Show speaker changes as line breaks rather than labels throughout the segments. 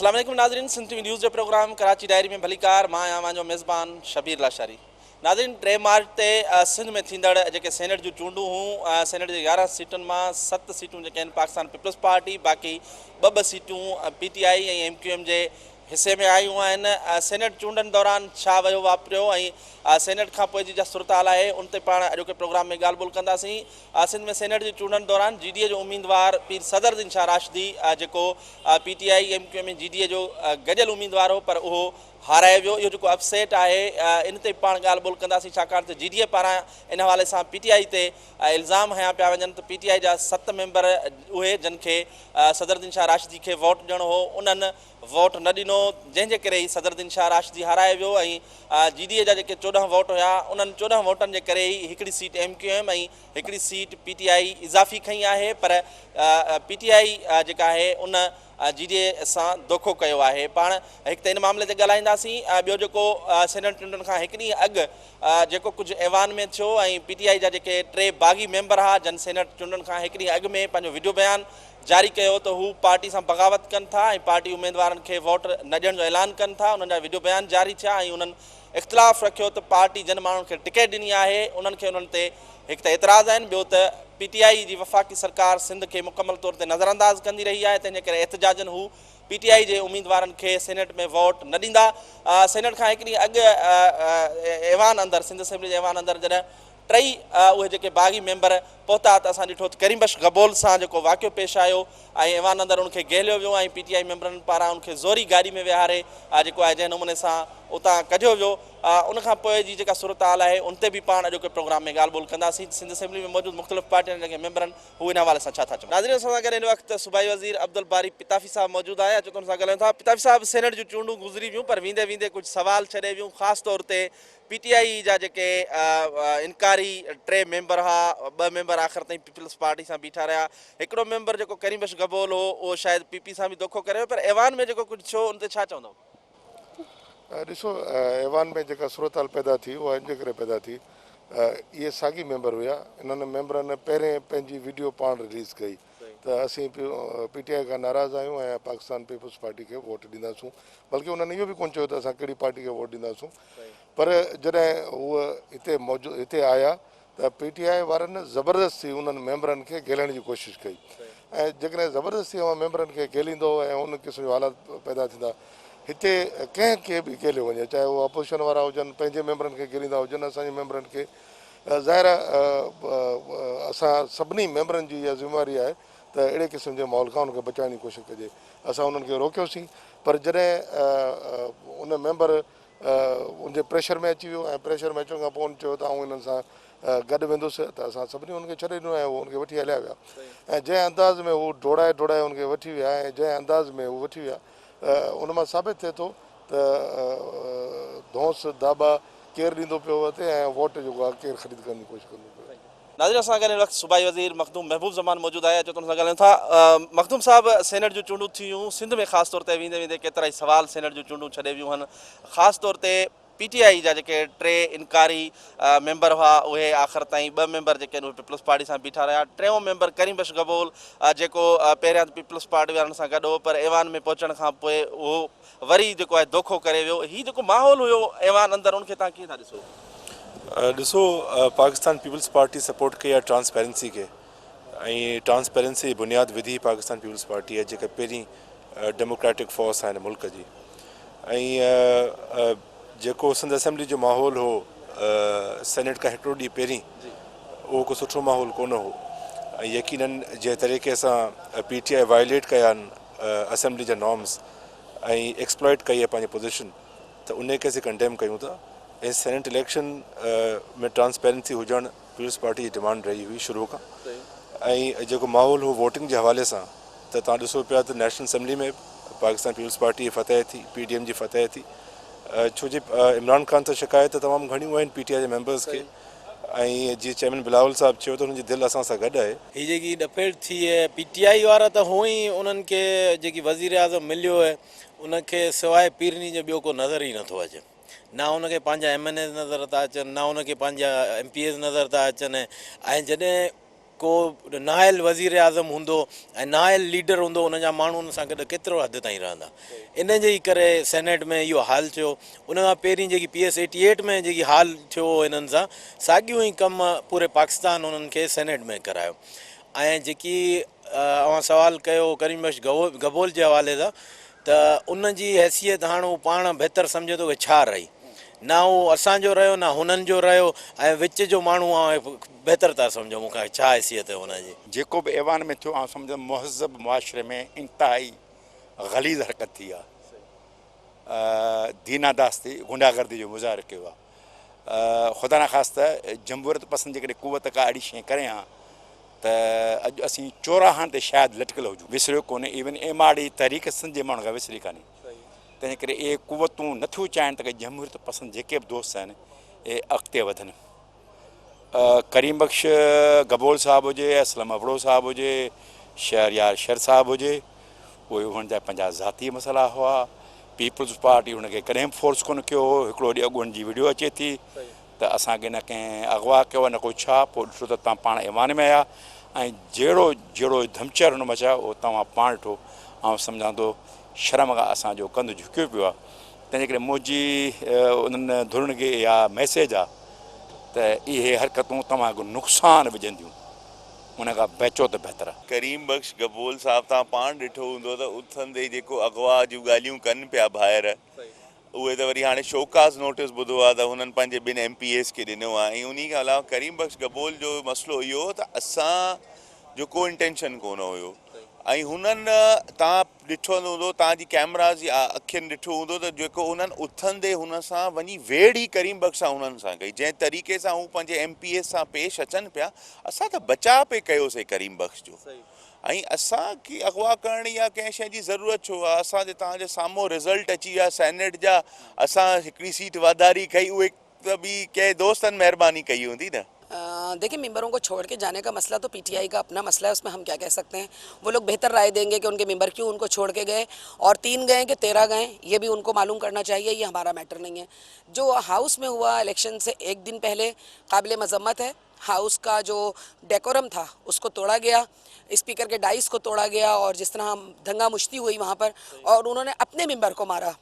अस्सलाम वालेकुम नाज़रीन, सिंध टीवी न्यूज़ जो प्रोग्राम कराची डायरी में भलीकार मां आहियां मुंहिंजो मेज़बान शबीर लाशारी। नाज़रीन, 3 मार्च ते सिंध में थींदड़ जेके सेनेट जूं चूंडूं हूं, सेनेट जे 11 सीटुनि मां 7 सीटूं जेके आहिनि पाकिस्तान पीपल्स पार्टी, बाक़ी 2 सीटूं PTI ऐं MQM जे हिसे में आयूं आहिनि। सेनेट चूंडनि दौरान छा वियो वापिरियो ऐं सेनेट खां पोइ जी जा सूरत-हाल आहे, उन ते पाण अॼोके प्रोग्राम में ॻाल्हि ॿोल कंदासीं। सिंध में सेनेट जी चूंडनि दौरान GDA जो उम्मीदवार पीर सदरुद्दीन शाह राशिदी, जेको PTI MQM ऐं GDA जो गॾियल उम्मीदवार हो, पर उहो हाराए वियो। इहो जेको अपसेट आहे, इन ते पाण ॻाल्हि ॿोल कंदासीं, छाकाणि त GDA पारां इन हवाले सां PTI ते इल्ज़ाम हया पिया वञनि त PTI जा 7 मेंबर उहे जिन खे सदरुद्दीन शाह राशिदी खे वोट ॾियणो हो, उन्हनि वोट न ॾिनो, जंहिंजे करे ई सदरुद्दीन शाह राशिदी हाराए वियो। ऐं GDA जा जेके 14 वोट हुया, उन्हनि 14 वोटनि जे करे ई हिकिड़ी सीट MQM ऐं हिकिड़ी सीट PTI इज़ाफ़ी खई आहे। पर PTI जेका आहे उन GDA सां धोखो कयो आहे। पाण हिकु त इन मामले ते ॻाल्हाईंदासीं। ॿियो जेको सेनेट चूंडनि खां हिकु ॾींहुं अॻु जेको कुझु ऐवान में थियो ऐं PTI जा जेके 3 बाग़ी मेंबर हुआ, जन सेनेट चूंडनि खां हिकु ॾींहुं अॻु में पंहिंजो वीडियो बयान जारी कयो त हू पार्टी सां बग़ावत कनि था ऐं पार्टी उम्मीदवारनि खे वोट न ॾियण जो ऐलान कनि था। उन्हनि जा वीडियो बयान जारी थिया ऐं उन्हनि इख़्तिलाफ़ रखियो त पार्टी जिन माण्हुनि खे टिकट ॾिनी आहे उन्हनि खे उन्हनि ते हिकु त एतिराज़ आहिनि, ॿियो त PTI जी वफ़ाक़ी सरकार सिंध खे मुकमल तौर ते नज़रअंदाज़ कंदी रही आहे। तंहिंजे करे एहतजाजनि हू PTI जे उम्मीदवारनि खे सेनेट में वोट न ॾींदा। सेनेट खां हिकु ॾींहुं अॻु ऐवान अंदरि, सिंध असेंबली जे ऐवान अंदरि जॾहिं 3 उहे जेके बाग़ी मेंबर पहुता त असां ॾिठो त करीमबख्श गबोल सां जेको वाक़ियो पेश आयो ऐं ऐवान अंदरि उनखे घेलियो वियो ऐं PTI मेंबरनि पारां उनखे ज़ोरी गाॾी में विहारे जेको आहे जंहिं नमूने सां उतां कढियो वियो। उनखां पोइ जी जेका सूरत-हाल आहे उन ते बि पाण अॼोके प्रोग्राम में ॻाल्हि ॿोल कंदासीं। सिंध असेंबली में मौजूदु मुख़्तलिफ़ पार्टियुनि जेके मेंबर आहिनि हू इन हवाले सां छा था चवनि। नाज़रीन, असां सां गॾु हिन वक़्तु सूबाई वज़ीर अब्दुल बारी पिताफ़ी साहब मौजूदु आहे। अचो त सां ॻाल्हायूं था। पिताफ़ी साहब, सेनेट जूं चूंडूं गुज़री वियूं, पर वेंदे वेंदे कुझु सवाल छॾे वियूं, ख़ासि तौर ते PTI जा जेके इनकारी 3 मेंबर हुआ, 2 मेंबर आख़िर ताईं पीपल्स पार्टी सां बीठा रहिया। हिकिड़ो मेंबर जेको करीमबख्श गबोल हो, उहो शायदि PP सां बि धोखो करे, पर ऐवान में जेको कुझु थियो उन ते छा चवंदव?
ॾिसो, ऐवान में जेका सूरत-हाल पैदा थी उहा इन जे करे पैदा थी, इहे साॻी मेंबर हुया। इन्हनि मेंबरनि पहिरें पंहिंजी वीडियो पाण रिलीज़ कई त असीं PTI खां नाराज़ आहियूं ऐं पाकिस्तान पीपल्स पार्टी खे वोट ॾींदासूं। बल्कि उन्हनि इहो बि कोन चयो त असां कहिड़ी पार्टी खे वोट ॾींदासूं। पर जॾहिं उहे हिते आया त PTI वारनि ज़बरदस्ती उन्हनि मेंबरनि खे घेलण जी कोशिशि कई ऐं जेकॾहिं ज़बरदस्ती उहा मेंबरनि खे घेलींदो ऐं उन क़िस्म जो हालात पैदा थींदा, हिते कंहिंखे बि घेलियो वञे, चाहे उहे अपोज़िशन वारा हुजनि, पंहिंजे मेंबरनि खे घेलींदा हुजनि, असांजे मेंबरनि खे। ज़ाहिर असां सभिनी मेंबरनि जी इहा ज़िमेवारी आहे त अहिड़े क़िस्म जे माहौल खां उनखे बचाइण जी कोशिशि कजे। असां उन्हनि खे रोकियोसीं, पर जॾहिं उन मेंबर उनजे प्रेशर में अची वियो ऐं प्रेशर में अचण खां पोइ चयो त आउं इन्हनि सां गॾु वेंदुसि, त असां सभिनी उनखे छॾे ॾिनो ऐं उहो उनखे वठी हलिया विया। ऐं जंहिं अंदाज़ में हू डोड़ाए उनखे वठी विया ऐं जंहिं अंदाज़ में हू वठी विया, उन मां साबित थिए थो त धौंस दाबा केरु ॾींदो पियो वरिते ऐं वोट जेको आहे केरु ख़रीद करण जी कोशिशि कंदो पियो।
नाज़रीन, असां गॾु हिन वक़्तु सूबाई वज़ीर मखदूम महबूब ज़मान मौजूदु आहे। अचो त सां ॻाल्हायूं था। मखदूम साहब, सेनेट जूं चूंडूं थियूं सिंध में, ख़ासि तौर ते वेंदे वेंदे केतिरा ई सवाल सेनेट जूं चूंडूं छॾे वियूं आहिनि। ख़ासि तौर ते PTI जा जेके 3 इनकारी मेंबर हुआ, उहे आख़िर ताईं 2 मेंबर जेके आहिनि उहे पीपल्स पार्टी सां बीठा रहिया। 3हों मेंबर करीमबख्श गबोल, जेको पहिरियां पीपल्स पार्टी वारनि सां गॾु हो, पर ऐवान में पहुचण खां पोइ उहो वरी जेको आहे धोखो करे वियो। हीउ जेको माहौल हुयो ऐवान अंदरि, उनखे तव्हां कीअं था ॾिसो?
ॾिसो, पाकिस्तान पीपल्स पार्टी सपोर्ट कई आहे ट्रांसपेरेंसी खे ऐं ट्रांसपेरेंसी जी बुनियादु विधी पाकिस्तान पीपल्स पार्टी आहे, जेका पहिरीं डेमोक्रेटिक फोर्स आहे हिन मुल्क जी। ऐं जेको सिंध असेंबली जो माहौल हो सेनेट खां हिकिड़ो ॾींहुं पहिरीं, उहो को सुठो माहौल कोन हो ऐं यकीनन जंहिं तरीक़े सां PTI वायलेट कया आहिनि असेंबली जा नॉर्म्स ऐं एक्सप्लॉइट कई आहे पंहिंजी पोज़ीशन, त उन खे असीं कंडेम कयूं था। ऐं सेनेट इलेक्शन में ट्रांसपेरेंसी हुजणु पीपल्स पार्टी जी डिमांड रही हुई शुरू खां। ऐं जेको माहौल हो वोटिंग जे हवाले सां, त तव्हां ॾिसो पिया त नेशनल असेंबली में पाकिस्तान पीपल्स पार्टी जी फतह थी, PDM जी फतह थी। छो जो इमरान ख़ान त शिकायत तमामु घणियूं आहिनि PTI जे मेंबर्स खे, ऐं जीअं चेयरमैन बिलावल साहब चयो त हुनजी दिलि असां सां गॾु आहे।
हीअ जेकी ॾपेट थी आहे, PTI वारा त हुअं ई उन्हनि खे जेकी वज़ीर आज़म मिलियो आहे उनखे सवाइ पीरनी जो ॿियो को नज़र ई नथो अचे। ना उनखे पंहिंजा MNAs नज़र था अचनि, ना उनखे पंहिंजा MPAs नज़र था अचनि। ऐं जॾहिं को नायल वज़ीर आज़म हूंदो ऐं नायल लीडर हूंदो, उन जा माण्हू उन सां गॾु केतिरो हद ताईं रहंदा। इन जे ई करे सेनेट में इहो हाल थियो। उन खां पहिरीं जेकी PS 88 में जेकी हाल थियो इन्हनि सां, साॻियूं ई कम पूरे पाकिस्तान उन्हनि खे सेनेट में करायो। ऐं जेकी अवां सुवाल कयो करीम बख्श गबोल जे हवाले सां, त उन जी हैसियत हाणे हू पाण बहितरु सम्झे थो कि छा रही, ना उहो असांजो रहियो ना हुननि जो रहियो, ऐं विच जो माण्हू आहे बहितरु था सम्झो मूंखां छा हैसियत आहे हुनजी।
जेको बि ऐवान में थियो, सम्झो मुहज़ब मुआशरे में इंतिहाई ग़लीज़ हरकत थी आहे, दीनादास्ती गुंडागर्दी जो मुज़ाहिरो कयो आहे। ख़ुदा न ख़ासि जमहूरियत पसंदि जेकॾहिं कुवत का अहिड़ी शइ करे हा त अॼु असीं चौराहनि ते शायदि लटकियल हुजूं, विसरियो कोन्हे। इवन MRD तहरीक सिंध जे माण्हू खां विसरी कान्हे। तंहिं करे इहे कुवतूं नथियूं चाहिनि त की जमहूरियत पसंदि जेके बि दोस्त आहिनि इहे अॻिते वधनि। करीम बख्श गबोल साहिबु हुजे, असलम अबड़ो साहिबु हुजे, शहरयार शर साहिबु हुजे, उहे हुननि जा पंहिंजा ज़ाती मसइला हुआ। पीपल्स पार्टी हुनखे कॾहिं बि फोर्स कोन कयो हो। हिकिड़ो ॾींहुं अॻु जी वीडियो अचे थी त असांखे न कंहिं अगवा कयो आहे न को छा, पोइ ॾिठो त तव्हां पाण ऐवान में आया ऐं जहिड़ो धमचर हुन मचायो उहो तव्हां पाण ॾिठो। ऐं सम्झां थो शर्म खां असांजो कंधु झुकियो पियो आहे। तंहिंजे करे मुंहिंजी उन्हनि धुरनि खे इहा मैसेज आहे त इहे हरकतूं तव्हांखे नुक़सानु विझंदियूं, उन खां बचो त बहितरु आहे।
करीम बख्श गबोल साहब तव्हां पाण ॾिठो हूंदो त उथंदे जेको अगवा जूं ॻाल्हियूं कनि पिया ॿाहिरि, उहे त वरी हाणे शोकाज़ नोटिस ॿुधो आहे त हुननि पंहिंजे ॿिनि MPAs खे ॾिनो आहे। ऐं उन खां अलावा करीम बख्श गबोल जो मसइलो इहो हो त असांजो को इंटेंशन कोन हुयो। ऐं हुननि तव्हां ॾिठो हूंदो, तव्हांजी कैमराज़ या अखियुनि ॾिठो हूंदो त जेको उन्हनि उथंदे हुन सां वञी वेड़ ई करीम बख्श सां उन्हनि सां कई, जंहिं तरीक़े सां हू पंहिंजे MPAs सां पेश अचनि पिया। असां त बचाव पे कयोसीं करीम बख्श जो। ऐं असांखे अगवा करणी या कंहिं शइ जी ज़रूरत छो आहे? असांजे तव्हांजे साम्हूं रिज़ल्ट अची विया सेनेट जा, असां हिकिड़ी सीट वाधारी कई, उहे त बि कंहिं दोस्तनि महिरबानी कई हूंदी न।
देखिए, मेंबरों को छोड़ के जाने का मसला तो PTI का अपना मसला है, उसमें हम क्या कह सकते हैं। वो लोग बेहतर राय देंगे कि उनके मेंबर क्यों उनको छोड़ के गए, और 3 गए कि 13 गए, ये भी उनको मालूम करना चाहिए। ये हमारा मैटर नहीं है। जो हाउस में हुआ इलेक्शन से एक दिन पहले काबिल मजम्मत है। हाउस का जो डेकोरम था उसको तोड़ा गया, स्पीकर के डाइस को तोड़ा गया, और जिस तरह दंगा मुश्ती हुई वहाँ पर, और उन्होंने अपने मेंबर को मारा।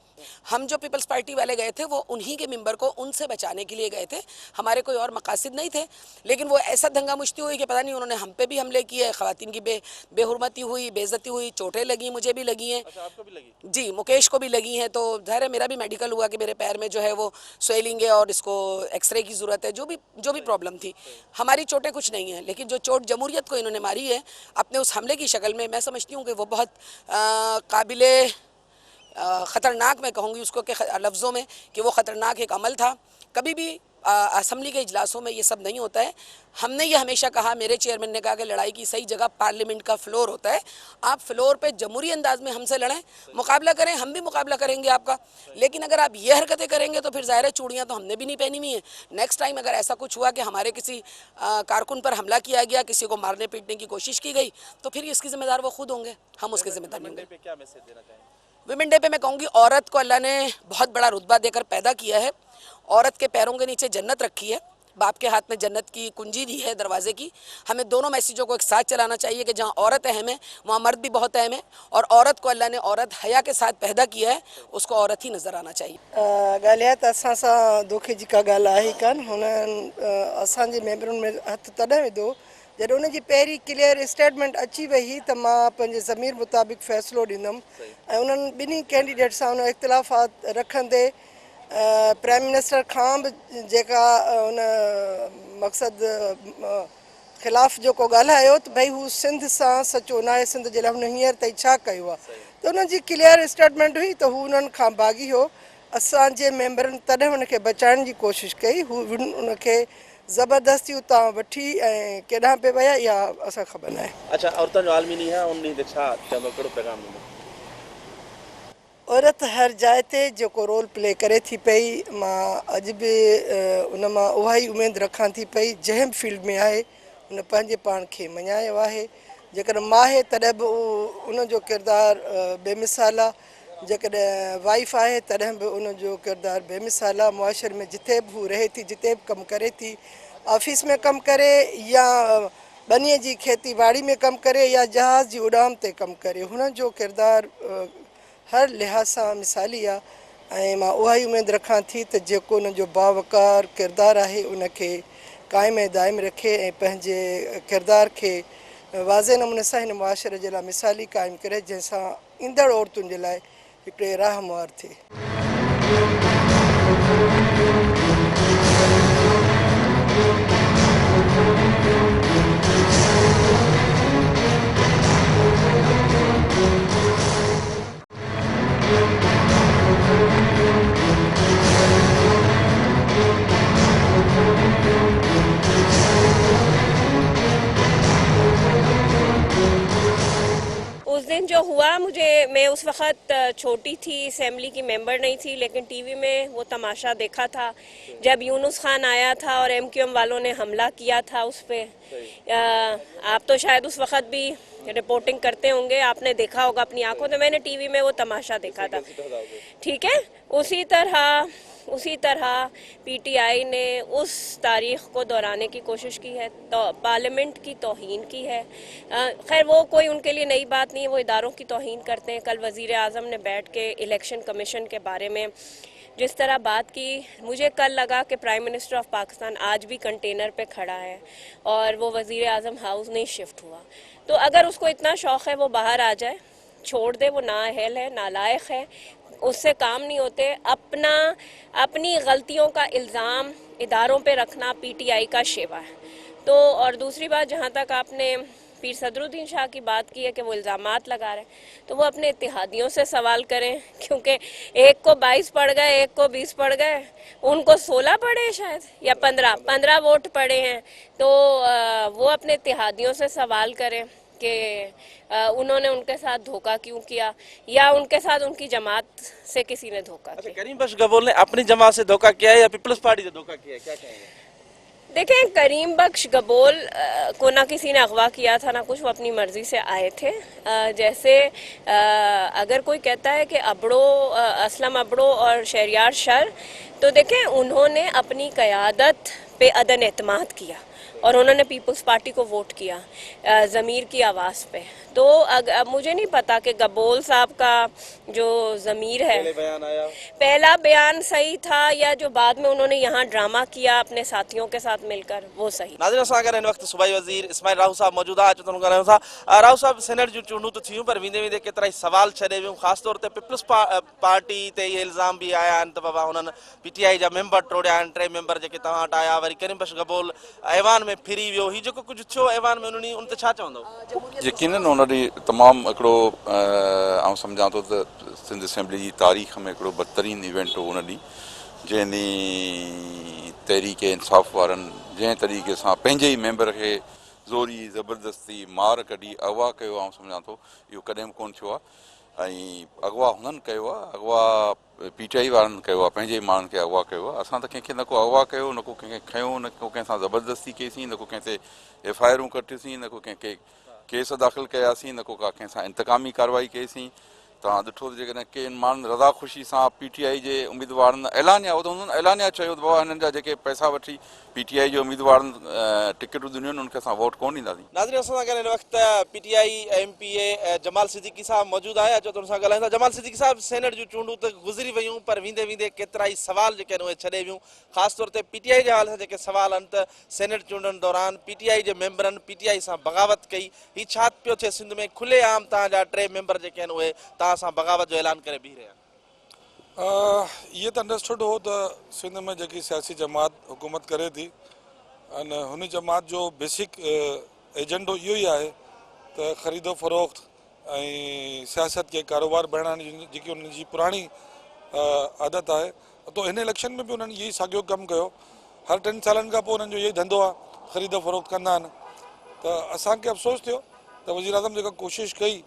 हम जो पीपल्स पार्टी वाले गए थे वो उन्हीं के मेंबर को उनसे बचाने के लिए गए थे, हमारे कोई और मकासद नहीं थे। लेकिन वो ऐसा दंगा मुश्ती हुई कि पता नहीं उन्होंने हम पे भी हमले किए, ख़वातीन की बेहुरमती हुई, बेइज्जती हुई, चोटें लगी, मुझे भी लगी हैं।
अच्छा, आपको भी लगी?
जी, मुकेश को भी लगी हैं। तो ज़ाहिर है मेरा भी मेडिकल हुआ कि मेरे पैर में जो है वो स्वेलिंग है और इसको एक्सरे की ज़रूरत है। जो भी प्रॉब्लम थी, हमारी चोटें कुछ नहीं हैं, लेकिन जो चोट जमहूरियत को इन्होंने मारी है अपने उस हमले की शक्ल में, मैं समझती हूँ कि वो बहुत काबिले ख़तरनाक, मैं कहूँगी उसको के लफ्ज़ों में कि वो ख़तरनाक एक अमल था। कभी भी असम्बली के इजलासों में ये सब नहीं होता है। हमने ये हमेशा कहा, मेरे चेयरमैन ने कहा कि लड़ाई की सही जगह पार्लियामेंट का फ्लोर होता है। आप फ्लोर पे जमहूरी अंदाज में हमसे लड़ें, मुकाबला करें, हम भी मुकाबला करेंगे आपका। लेकिन अगर आप ये हरकतें करेंगे तो फिर ज़ाहिर है चूड़ियाँ तो हमने भी नहीं पहनी हुई हैं। नेक्स्ट टाइम अगर ऐसा कुछ हुआ कि हमारे किसी कारकुन पर हमला किया गया, किसी को मारने पीटने की कोशिश की गई, तो फिर इसकी जिम्मेदार वो खुद होंगे, हम उसके जिम्मेदार नहीं होंगे।
क्या मैसेज देना चाहेंगे?
विमेन डे पे मैं कहूँगी, औरत को अल्लाह ने बहुत बड़ा रुतबा देकर पैदा किया है। औरत के पैरों के नीचे जन्नत रखी है, बाप के हाथ में जन्नत की कुंजी दी है दरवाजे की। हमें दोनों मैसेजों को एक साथ चलाना चाहिए कि जहाँ औरत अहम है वहाँ मर्द भी बहुत अहम है, और औरत को अल्लाह ने औरत हया के साथ पैदा किया है, उसको औरत ही नज़र आना चाहिए।
ॻाल्हाए त असां सां दुख जी का ॻाल्हि आहे कान। हुननि असांजे मेंबरनि में हथु तॾहिं विधो जॾहिं उनजी पहिरीं क्लियर स्टेटमेंट अची वई त मां पंहिंजे ज़मीर मुताबिक़ फ़ैसिलो ॾींदुमि। ऐं उन्हनि ॿिन्ही कैंडिडेट सां उन इख़्तिलाफ़ात रखंदे प्राइम मिनिस्टर खां बि जेका उन मक़सदु ख़िलाफ़ु जेको ॻाल्हायो त भई हू सिंध सां सचो न आहे, सिंध जे लाइ हुन हींअर ताईं छा कयो आहे, त उनजी क्लियर स्टेटमेंट हुई त हू उन्हनि खां भाॻी हो। असांजे मेंबरनि तॾहिं हुनखे बचाइण जी कोशिशि कई, हू उनखे ज़बरदस्ती उतां वठी ऐं केॾांहुं पे विया इहा असांखे ख़बर न आहे।
अच्छा, औरतुनि जो आलमी ॾींहुं आहे, उन ॾींहुं ते छा चवंदो, कहिड़ो पैगाम ॾींदो?
औरत हर जाइ ते जेको रोल प्ले करे थी पई, मां अॼु बि उन मां उहा ई उमेदु रखां थी पई। जंहिं बि फील्ड में आहे उन पंहिंजे पाण खे मञायो आहे। जेकॾहिं मां आहे तॾहिं बि उनजो किरदारु बेमिसाल आहे, जेकॾहिं वाइफ आहे तॾहिं बि उनजो किरदारु बेमिसाल आहे। मुआशरे में जिथे बि हू रहे थी, जिते बि कमु करे थी, ऑफिस में कमु करे या बनीअ जी खेती बाड़ी में कमु करे या जहाज़ जी उड़ान ते कमु करे। हुन जो किरदारु हर लिहाज़ सां मिसाली आहे ऐं मां उहा ई उमेदु रखां थी त जेको उन जो बावकार किरदारु आहे उनखे क़ाइमु ऐं दाइमु रखे ऐं पंहिंजे किरदार खे वाज़े नमूने सां हिन मुआशरे जे लाइ मिसाली क़ाइमु करे जंहिंसां ईंदड़ औरतुनि जे लाइ हिकिड़े राहमुआर थिए।
उस दिन जो हुआ मैं उस वक्त छोटी थी, असेंबली की मेंबर नहीं थी, लेकिन टीवी में वो तमाशा देखा था जब यूनुस खान आया था और एमक्यूएम वालों ने हमला किया था उस पर। आप तो शायद उस वक्त भी रिपोर्टिंग करते होंगे, आपने देखा होगा अपनी आंखों से। मैंने टीवी में वो तमाशा देखा था, ठीक है। उसी तरह पीटीआई ने उस तारीख़ को दोहराने की कोशिश की है, तो पार्लियामेंट की तौहीन की है। खैर वो कोई उनके लिए नई बात नहीं है, वो इदारों की तौहीन करते हैं। कल वज़ीर आज़म ने बैठ के इलेक्शन कमीशन के बारे में जिस तरह बात की, मुझे कल लगा कि प्राइम मिनिस्टर ऑफ पाकिस्तान आज भी कंटेनर पे खड़ा है और वो वज़ीर आज़म हाउस नहीं शिफ्ट हुआ। तो अगर उसको इतना शौक़ है वो बाहर आ जाए, छोड़ दे, वो नाअहल है, नालायक है, उससे काम नहीं होते। अपनी गलतियों का इल्ज़ाम इदारों पे रखना पीटीआई का शेवा है। तो और दूसरी बात, जहाँ तक आपने पीर सदरुद्दीन शाह की बात की है कि वो इल्ज़ामात लगा रहे हैं, तो वो अपने इत्तेहादियों से सवाल करें, क्योंकि एक को 22 पड़ गए, एक को 20 पड़ गए, उनको 16 पड़े शायद या 15 वोट पड़े हैं। तो वो अपने इत्तेहादियों से सवाल करें कि उन्होंने उनके साथ धोखा क्यों किया, या उनके साथ उनकी जमात से किसी ने धोखा किया।
करीम बख्श गबोल ने अपनी जमात से धोखा किया है या पीपल्स पार्टी से धोखा किया है, क्या कहेंगे?
देखें, करीम बख्श गबोल को ना किसी ने अगवा किया था ना कुछ, वो अपनी मर्जी से आए थे। जैसे अगर कोई कहता है कि असलम अबड़ो और शहरियार शर, तो देखें उन्होंने अपनी क़यादत पे अदन एतमाद किया और उन्होंने पीपल्स पार्टी को वोट किया ज़मीर की आवाज़ पे। तो अब मुझे नहीं पता कि गबोल साहब का जो ज़मीर है, पहला बयान सही था या जो बाद में उन्होंने यहाँ ड्रामा किया अपने साथियों के साथ मिलकर, वो सही।
नाज़रीन, असां गॾु हिन वक़्तु सूबाई वज़ीर इस्माइल राहू साहब मौजूद आहे। अचो ॻाल्हायूं था। राहू साहब, सेनेट जूं चूंडूं त थियूं, पर वेंदे वेंदे केतिरा ई सवाल छॾे वियूं। ख़ासि तौर ते पीपल्स पार्टी ते इहे इल्ज़ाम बि आया आहिनि त बाबा हुननि पीटीआई जा मेंबर टोड़िया आहिनि, 3 मेंबर जेके तव्हां वटि आया। वरी करीम बख्श गबोल ऐवान में फिरी वियो। हीउ जेको कुझु थियो ऐवान में, उन ते छा चवंदो?
यकीनन उन ॾींहुं तमामु हिकिड़ो आउं सम्झां थो त सिंध असेंबली जी तारीख़ में हिकिड़ो बदतरीन इवेंट हो उन ॾींहुं, जंहिं ॾींहुं तहरीक इंसाफ़ वारनि जंहिं तरीक़े सां पंहिंजे ई मेंबर खे ज़ोरी ज़बरदस्ती मार कढी अगवा कयो, आउं सम्झां थो इहो कॾहिं बि कोन थियो आहे। ऐं अगवा हुननि कयो आहे, अगवा पीटीआई वारनि कयो आहे, पंहिंजे माण्हुनि खे अगवा कयो आहे। असां त कंहिंखे न को अगवा कयो, न को कंहिंखे खयो, न को कंहिंसां ज़बरदस्ती कईसीं, न को कंहिं ते FIR कटियूंसीं, न को कंहिंखे केस दाख़िल कयासीं, न को कंहिंसां इंतकामी कार्रवाई कईसीं। तव्हां ॾिठो त जेकॾहिं के माण्हुनि रज़ा ख़ुशी सां पीटीआई जे उम्मीदवारनि ऐलानिया, उहो त हुननि ऐलानिया चयो त बाबा हिननि जा जेके पैसा वठी पीटीआई जे उम्मीदवारनि टिकटूं ॾिनियूं आहिनि, उनखे असां वोट कोन ॾींदासीं।
नाज़रीन, असां सां गॾु हिन वक़्तु पीटीआई MPA जमाल सिद्दीकी साहब मौजूद आहे। अचो त हुन सां ॻाल्हायूं था। जमाल सिद्दीकी साहब, सेनेट जूं चूंडूं त गुज़री वियूं, पर वेंदे वेंदे केतिरा ई सवाल जेके आहिनि उहे छॾे वियूं। ख़ासि तौर ते पीटीआई जे हवाले सां जेके सवाल आहिनि त सेनेट चूंडनि दौरान पीटीआई जे मेंबरनि पीटीआई सां बग़ावत कई। हीउ छा पियो थिए सिंध में? खुले आम तव्हांजा 3 मेंबर जेके आहिनि उहे तव्हां सां बग़ावत जो ऐलान करे बीह रहिया।
ये तो अंडरस्टूड हो तो सिंध में जेकी सियासी जमात हुकूमत करे थी, अने हुन जमात जो बेसिक एजेंडो इहो ई आहे त ख़रीदो फ़रोख्त ऐं सियासत के कारोबार बणाइण जेकी उन्हनि जी पुराणी आदत आहे। तो हिन इलेक्शन में बि उन्हनि इहो ई साॻियो कमु कयो। हर 3 सालनि खां पोइ उन्हनि जो इहो ई धंधो आहे, ख़रीदो फ़रोख्त कंदा आहिनि। त असांखे अफ़सोस थियो त वज़ीर आज़म जेका कोशिशि कई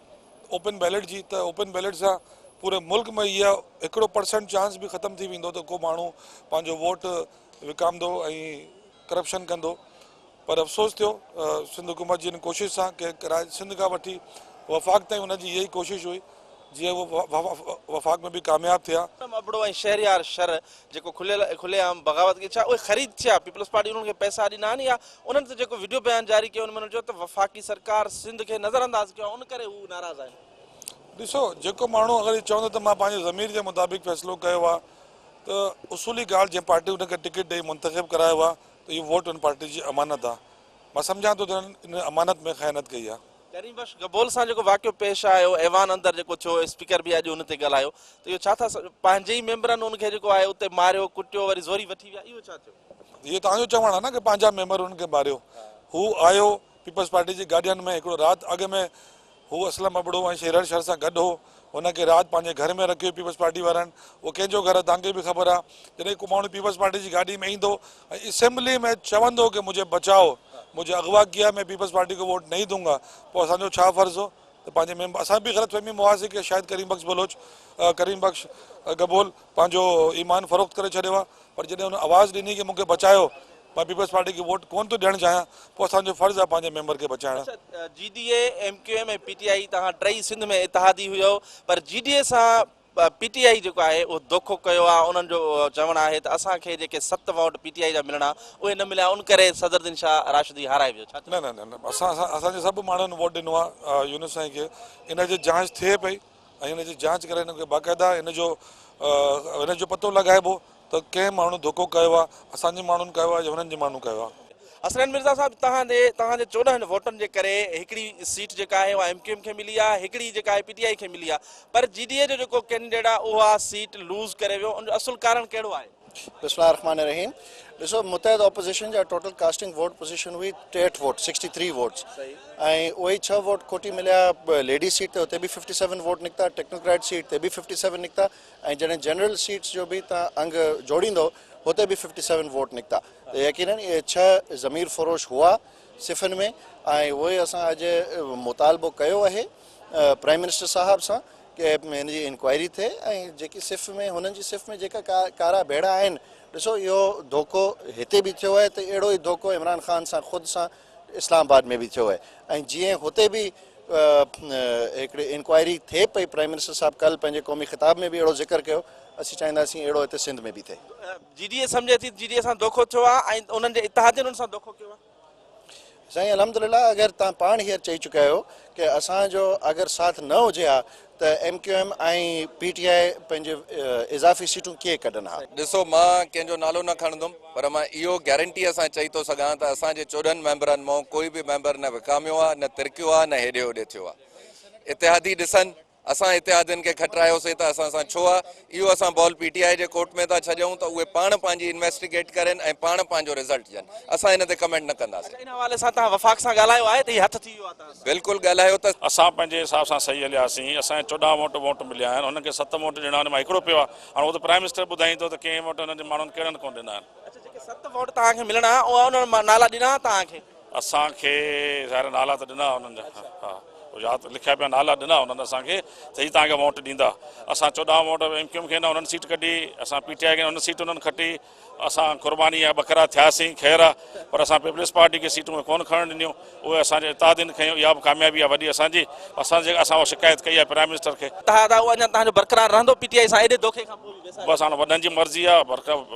ओपन बैलेट जी, त ओपन बैलेट सां पूरे मुल्क में इहा 1% चांस भी ख़त्म थी वेंदो त को माण्हू पंहिंजो वोट विकामंदो ऐं करप्शन कंदो। पर अफ़सोस थियो सिंध हुकूमत जी इन कोशिशि सां कि सिंध खां वठी वफ़ाक़ ताईं हुनजी इहा ई कोशिशि हुई जीअं वो वफ़ाक़ में बि कामयाबु थिया।
अबड़ो ऐं शहरियार शर जेको खुलेआम बग़ावत की छा उहे ख़रीद थिया, पीपल्स पार्टी उन्हनि खे पैसा ॾिना आहिनि या उन्हनि ते जेको वीडियो बयान जारी कयो उनमें चयो त वफ़ाक़ी सरकार सिंध खे नज़रअंदाज़ कयो उन करे हू नाराज़ आहिनि?
ॾिसो, जेको माण्हू अगरि चवंदो त मां पंहिंजे ज़मीर जे मुताबिक़ फ़ैसिलो कयो आहे त उसूली ॻाल्हि जंहिं पार्टी उनखे टिकट ॾेई मुंतख़िब करायो आहे त इहो वोट उन पार्टी जी अमानत आहे। मां सम्झां थो त इन अमानत में ख़यानत कई आहे।
करीम बख्श गबोल सां जेको वाक़ियो पेश आयो ऐवान अंदरि जेको थियो, स्पीकर बि अॼु हुन ते ॻाल्हायो, त इहो छा था पंहिंजे ई मेंबरनि उनखे जेको आहे उते मारियो कुटियो वरी ज़ोरी वठी विया, इहो छा थियो?
इहो तव्हांजो चवणु आहे न कि पंहिंजा मेंबर उनखे मारियो। हू आयो पीपल्स पार्टी जी गाॾियुनि में, हिकिड़ो राति अॻु में हू असलम अबड़ो ऐं शेरर शर सां गॾु हो, हुनखे राति पंहिंजे घर में रखियो पीपल्स पार्टी वारनि। उहो कंहिंजो घर तव्हांखे बि ख़बर आहे। जॾहिं को माण्हू पीपल्स पार्टी जी गाॾी में ईंदो ऐं असेंबली में चवंदो कि मुझे बचाओ, मुझे अगवा किया, मैं पीपल्स पार्टी को वोट नहीं दूंगा, पोइ असांजो छा फ़र्ज़ु हो त पंहिंजे मेंबर असां बि ग़लतफ़हमी में हुआसीं कि शायदि करीम बख्श गबोल पंहिंजो ईमान फ़रोख़्त करे छॾियो आहे। पर जॾहिं हुन आवाज़ु ॾिनी कि मूंखे बचायो, मां पीपल्स पार्टी खे वोट कोन थो ॾियणु चाहियां, पोइ असांजो फ़र्ज़ु आहे पंहिंजे मेंबर खे बचाइणु।
GDA, MQM ऐं PTI तव्हां टई सिंध में इतिहादी हुयो, पर GDA सां PTI जेको आहे उहो धोखो कयो आहे। उन्हनि जो चवणु आहे त असांखे जेके 7 वोट PTI जा मिलणा उहे न मिलिया, उन करे सदरुद्दीन शाह राशिदी हाराए वियो।
न असांजे सभु माण्हुनि वोट ॾिनो आहे यूनुस साईं खे। इन जी जांच थिए पई ऐं हिन जी जांच करे हिनखे बाक़ाइदा हिन जो पतो लॻाइबो त कंहिं माण्हू धोखो कयो आहे, असांजे माण्हुनि कयो आहे या हुननि जे माण्हू कयो आहे।
असरन मिर्ज़ा साहब, तव्हांजे 14 वोटनि जे करे हिकिड़ी सीट जेका आहे उहा MQM खे मिली आहे, हिकिड़ी जेका आहे PTI खे मिली आहे, पर GDA जो जेको कैंडिडेट आहे उहा सीट लूज़ करे वियो, उनजो असुल कारण कहिड़ो आहे?
बिस्मिल्लाहिर्रहमानिर्रहीम। ॾिसो, मुतहद ऑपोजिशन जा टोटल कास्टिंग वोट पोजीशन हुई 63 वोट, 63 वोट्स ऐं उहे 6 वोट खोटी मिलिया। लेडीज़ सीट ते हुते बि 57 वोट निकिता, टेक्नोक्रेट सीट ते बि 57 निकिता ऐं जॾहिं जनरल सीट्स जो बि तव्हां अंग जोड़ींदो हुते बि 57 वोट निकिता। त यकीनन इहे 6 ज़मीर फ़रोश हुआ सिफ़नि में ऐं उहे असां अॼु मुतालबो कयो आहे प्राइम मिनिस्टर साहब सां कि हिन जी इंक्वायरी थिए ऐं जेकी सिफ़ में हुननि जी सिफ़ में जेका कारा भेड़ा आहिनि, ॾिसो इहो धोखो हिते बि थियो आहे त अहिड़ो ई धोखो इमरान ख़ान सां ख़ुदि सां इस्लामाबाद में बि थियो आहे ऐं जीअं हुते बि हिकिड़ी इंक्वायरी थिए पई, प्राइम मिनिस्टर साहब कल्ह पंहिंजे क़ौमी ख़िताब में बि अहिड़ो ज़िक्र कयो, असीं चाहींदासीं अहिड़ो हिते सिंध में बि थिए।
GDA सम्झे थी GDA सां धोखो थियो आहे ऐं उन्हनि जे इतिहादियुनि उन्हनि सां धोखो कयो आहे?
साईं अल्हम्दुलिल्लाह, अगरि तव्हां पाण हींअर चई चुकिया आहियो कि असांजो अगरि साथ न हुजे हा त MQM ऐं PTI पंहिंजे इज़ाफ़ी सीटूं कीअं कढनि हा।
ॾिसो, मां कंहिंजो नालो न खणंदुमि, पर मां इहो गारंटीअ सां चई थो सघां त असांजे 14 मेंबरनि मां कोई बि मेंबर न विकामियो आहे, न तिरकियो आहे, न हेॾे होॾे थियो आहे। इतिहादी ॾिसनि, असां इतिहादियुनि खे खटरायोसीं त असां सां छो आहे, इहो असां बॉल PTI जे कोर्ट में था छॾियूं त उहे पाण पंहिंजी इन्वेस्टिगेट कनि ऐं पाण पंहिंजो रिज़ल्ट ॾियनि। असां हिन ते कमेंट न कंदासीं।
इन हवाले सां तव्हां वफ़ाक़ सां ॻाल्हायो आहे त हीउ हथु थी वियो आहे?
बिल्कुलु ॻाल्हायो त
असां पंहिंजे हिसाब सां सही हलियासीं। असांखे 14 वोट मिलिया आहिनि, हुनखे 7 वोट ॾिना, हुन मां हिकिड़ो पियो आहे। हाणे उहो त प्राइम मिनिस्टर ॿुधाईंदो त कंहिं वोट हुननि जे माण्हुनि कहिड़नि कोन ॾिना आहिनि।
अच्छा, जेके 7 वोट तव्हांखे मिलणा उहा उन्हनि नाला ॾिना तव्हांखे?
असांखे ज़ाहिर नाला त ॾिना हुननि जा, हा यादि लिखिया पिया नाला ॾिना हुननि असांखे त ही तव्हांखे वोट ॾींदा। असां 14 वोट MQM खे न, हुननि सीट कढी, असां PTI खे हुन सीट हुननि खटी, असां कुर्बानी या बकरा थियासीं, ख़ैर आहे, पर असां पीपल्स पार्टी खे सीटूं कोन खणणु ॾिनियूं। उहे असांजे इत्तेहादियुनि खयूं, इहा बि कामयाबी आहे वॾी असांजी। असां उहा शिकायत कई आहे प्राइम मिनिस्टर खे।
उहो अञा तव्हांजो बरक़रार रहंदो PTI सां एॾे धोखे खां पोइ?
बसि हाणे वॾनि जी मर्ज़ी आहे,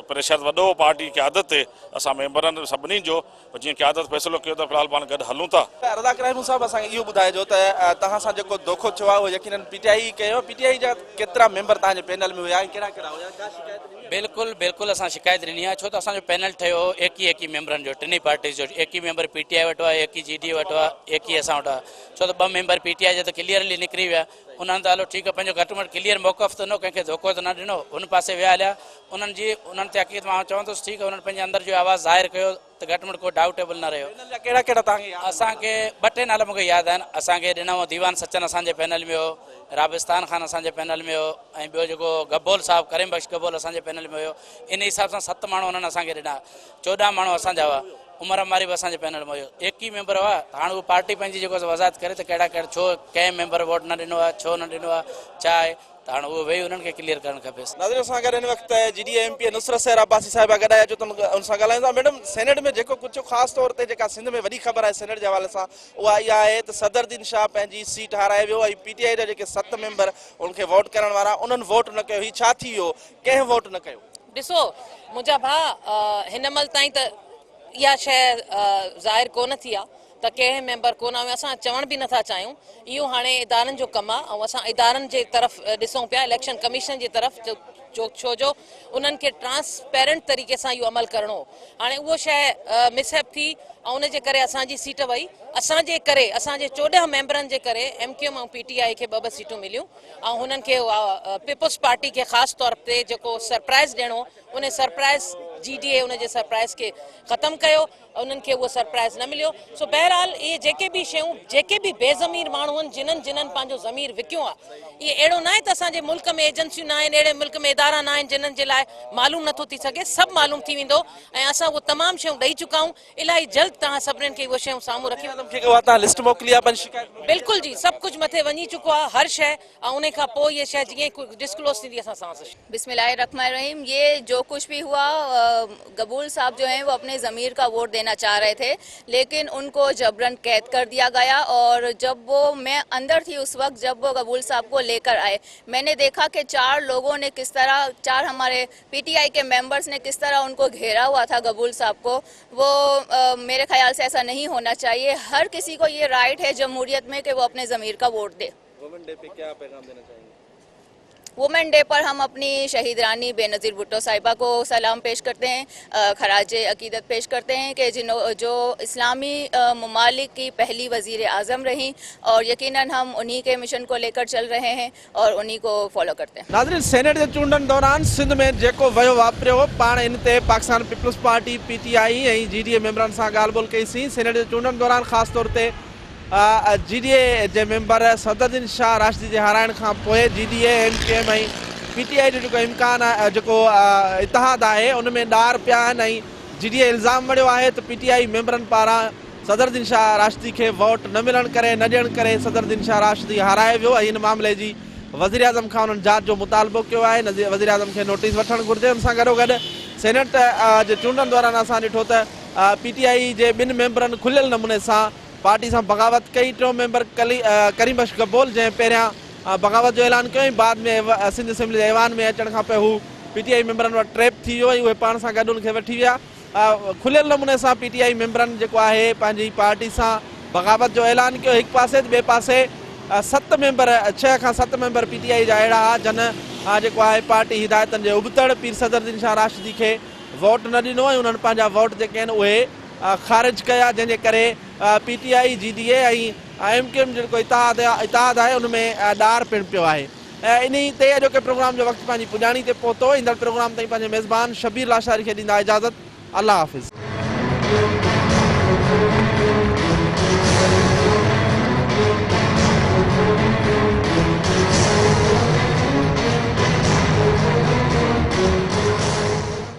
प्रेशर वॾो पार्टी क़यादत ते, असां मेंबरनि सभिनी जो जीअं क़यादत फ़ैसिलो कयो त फ़िलहाल पाण गॾु हलूं था।
रज़ाक रहनूर साहब, असांखे इहो ॿुधाइजो त तव्हां सां जेको धोखो थियो आहे उहो यकीनन PTI कयो। PTI जा केतिरा मेंबर तव्हांजे पैनल में हुया ऐं कहिड़ा कहिड़ा हुया? छा शिकायत?
बिल्कुलु असां शिकायत ॾिनी आहे, छो त असांजो पैनल ठहियो 21 मेंबरनि जो, टिनी पार्टीज़ जो। 21 मेंबर PTI वटि हुआ, 21 GDA वटि हुआ, 21 असां वटि हुआ। छो त 2 मेंबर PTI जा त क्लियरली निकिरी विया। उन्हनि त हलो ठीकु आहे, पंहिंजो घटि में घटि क्लियर मौक़फ़ त न, कंहिंखे धोखो त न ॾिनो, हुन पासे विया हलिया। उन्हनि ते हक़ीक़त मां चवंदुसि ठीकु आहे, उन्हनि पंहिंजे अंदरि जो आवाज़ु ज़ाहिर कयो त घटि में घटि को डाउटेबल न रहियो।
कहिड़ा कहिड़ा तव्हांखे?
असांखे 2-3 नाला मूंखे यादि आहिनि। असांखे ॾिनो दीवान सचन असांजे पैनल में हो, राबिस्तान ख़ान असांजे पैनल में हो ऐं ॿियो जेको गबोल साहब, करीम बख्श गबोल असांजे पैनल में हुयो। इन हिसाब सां 7 माण्हू हुननि असांखे ॾिना, 14 माण्हू असांजा हुआ। उमर मारी बि असांजे पैनल में हुयो 21 मेंबर हुआ त हाणे उहो पार्टी पंहिंजी जेको वज़ाहत करे त कहिड़ा कहिड़ा छो कंहिं मेंबर वोट न ॾिनो आहे छो न ॾिनो आहे छा आहे त हाणे उहो वेही उन्हनि खे क्लियर करणु खपेसि।
नाज़रीन सां गॾु हिन वक़्तु GDA नुसरत सहर अब्बासी साहिबा गॾाया जो उन सां ॻाल्हायूं था। मैडम सेनेट में जेको कुझु ख़ासि तौर ते जेका सिंध में वॾी ख़बर आहे सेनेट जे हवाले सां उहा इहा आहे त सदरुद्दीन शाह पंहिंजी सीट हाराए वियो ऐं PTI जा जेके 7 मेंबर उनखे वोट करण वारा उन्हनि वोट न कयो। हीउ छा थी वियो, कंहिं वोट न कयो?
ॾिसो मुंहिंजा भाउ हिन महिल ताईं त इहा शइ ज़ाहिर कोन थी आहे त कंहिं मेंबर कोन आहियूं। असां चवण बि नथा चाहियूं, इहो हाणे इदारनि जो कमु आहे ऐं असां इदारनि जे तरफ़ ॾिसूं पिया, इलेक्शन कमीशन जी तरफ़ छो जो उन्हनि खे ट्रांसपेरेंट तरीक़े सां इहो अमल करिणो। हाणे उहो शइ मिसहैप थी ऐं उनजे करे असांजी सीट वई। असांजे करे असांजे 14 मेंबरनि जे करे MQM ऐं PTI खे 2 सीटूं मिलियूं ऐं हुननि खे पीपुल्स पार्टी खे ख़ासि तौर ते जेको सरप्राइज़ ॾियणो उन सरप्राइज़ GDA उनजे सरप्राइज़ खे ख़तमु कयो, उन्हनि खे उहो सरप्राइज़ न मिलियो। सो बहरहाल इहे जेके बि शयूं जेके बि बेज़मीर माण्हू आहिनि जिन्हनि पंहिंजो ज़मीर विकियो आहे, इहे अहिड़ो न आहे त असांजे मुल्क में एजेंसियूं न आहिनि, अहिड़े मुल्क में इदारा न आहिनि जिन्हनि जे लाइ मालूम नथो थी सघे। सभु मालूम थी वेंदो ऐं असां उहो तमामु शयूं ॾेई चुका आहियूं। इलाही जल्द तव्हां सभिनीनि खे उहे शयूं साम्हूं रखी
लिस्ट मोकिली आहे पंज शिकायत?
बिल्कुलु जी, सभु कुझु मथे वञी चुको आहे हर शइ ऐं उन खां पोइ इहे शइ जीअं डिस्क्लोज थींदी असां सां।
बिस्मिल्लाहिर्रहमानिर्रहीम। ये जो कुछ भी हुआ, कबूल साहब जो हैं वो अपने ज़मीर का वोट देना चाह रहे थे लेकिन उनको जबरन कैद कर दिया गया और जब मैं अंदर थी उस वक्त जब वो कबूल साहब को लेकर आए, मैंने देखा कि 4 लोगों ने किस तरह, 4 हमारे PTI के मेंबर्स ने किस तरह उनको घेरा हुआ था कबूल साहब को। वो मेरे ख्याल से ऐसा नहीं होना चाहिए। हर किसी को ये राइट है जमहूरियत में कि वो अपने ज़मीर का वोट दे।
वुमेन डे पे क्या पैगाम देना चाहेंगे?
वुमेन डे पर हम अपनी शहीद रानी बेनज़ीर भुट्टो साहिबा को सलाम पेश करते हैं, खराज अकीदत पेश करते हैं कि जो इस्लामी ममालिक की पहली वज़ीर आज़म रहीं और यकीनन हम उन्हीं के मिशन को लेकर चल रहे हैं और उन्हीं को फॉलो करते हैं।
नाज़रीन सेनेट जे चूंडनि दौरान सिंध में जेको वियो वापरियो, पाण इन ते पाकिस्तान पीपुल्स पार्टी PTI ऐं GDA मेंबरनि सां ॻाल्हि ॿोल कईसीं। सेनेट जे चूंडनि दौरान ख़ासि तौर ते GDA जे मेंबर सदरुद्दीन शाह राशिदी जे हाराइण खां पोइ GDA MQM ऐं PTI जो जेको इम्कान आहे, जेको इतिहाद आहे, उन में ॾार पिया आहिनि ऐं GDA इल्ज़ाम मड़ियो आहे त PTI मेंबरनि पारां सदरुद्दीन शाह राशिदी खे वोट न मिलण करे, न ॾियण करे सदरुद्दीन शाह राशिदी हाराए वियो ऐं इन मामले जी वज़ीर आज़म खां उन्हनि जांच जो मुतालबो कयो आहे। वज़ीर आज़म खे नोटिस वठणु घुरिजे। उन सां गॾोगॾु सेनेट जे चूंडनि दौरान असां ॾिठो त PTI जे 2 मेंबरनि खुलियल नमूने सां पार्टी सां बग़ावत कई। 3 मेंबर करीम बख्श गबोल जंहिं पहिरियां बग़ावत जो ऐलान कयो, बाद में सिंध असेंबली जे ऐवान में अचण खां पोइ हू PTI मेंबरनि वटि ट्रैप थी वियो ऐं उहे पाण सां गॾु उनखे वठी विया। खुलियल नमूने सां PTI मेंबरनि जेको आहे पंहिंजी पार्टी सां बग़ावत जो ऐलान कयो हिकु पासे, ॿिए पासे 7 मेंबर 6 खां 7 मेंबर PTI जा अहिड़ा हुआ जन जेको आहे पार्टी हिदायतनि जे उबतड़ पीर सदरुद्दीन शाह राशिदी खे वोट न ॾिनो ऐं उन्हनि पंहिंजा वोट जेके आहिनि उहे ख़ारिज कया, जंहिंजे करे PTI GDA ऐं MQM जेको इतिहाद आहे उन में ॾार पिणु पियो आहे। इन ते अॼोके प्रोग्राम जो वक़्तु पंहिंजी पुॼाणी ते पहुतो। ईंदड़ प्रोग्राम ताईं पंहिंजे मेज़बान शबीर लाशारी खे ॾींदा इजाज़त। अल्लाह हाफ़िज़।